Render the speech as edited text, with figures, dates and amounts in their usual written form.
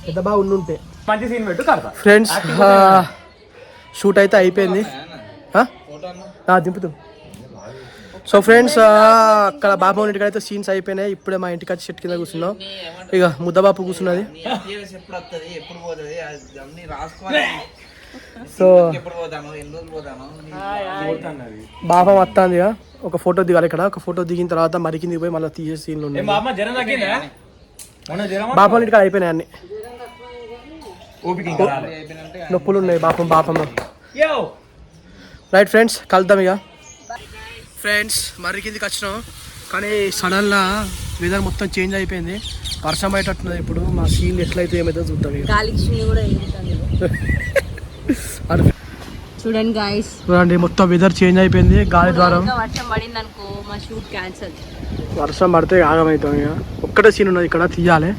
పెద్ద బాగా ఉండుంటే మంచి సీన్ పెట్టు కడతా. ఫ్రెండ్స్ షూట్ అయితే అయిపోయింది. దింపుతూ. సో ఫ్రెండ్స్ అక్కడ బాబు ఇంటికి అయితే సీన్స్ అయిపోయినాయి. ఇప్పుడే మా ఇంటికి వచ్చి చెట్టు కింద కూర్చున్నాం. ఇక ముద్దబాపు కూర్చున్నది. సో బాబా వస్తుంది. ఒక ఫోటో దిగాలి ఇక్కడ. ఒక ఫోటో దిగిన తర్వాత మరి కిందికి పోయి మళ్ళీ తీసే సీన్లు ఉన్నాయి. బాపం ఇంటికి అయిపోయినాయి అన్ని. నొప్పులు ఉన్నాయి బాపమ్మ. రైట్ ఫ్రెండ్స్, కలుద్దాం ఇక. ఫ్రెండ్స్ మరి కిందికి వచ్చినాం, కానీ సడన్గా వెదర్ మొత్తం చేంజ్ అయిపోయింది. వర్షం అయ్యేటట్టున్నది. ఇప్పుడు మా సీన్ ఎట్లయితే ఏమైతే చూద్దాం ఇక. చూడండి గాయ్స్, చూడండి మొత్తం వెదర్ చేంజ్ అయిపోయింది. గాలి ద్వారా వర్షం పడింది అనుకో మా షూట్ క్యాన్సిల్. వర్షం పడితే ఆగమవుతాం ఇక. ఒక్కటే సీన్ ఉన్నది ఇక్కడ తీయాలి.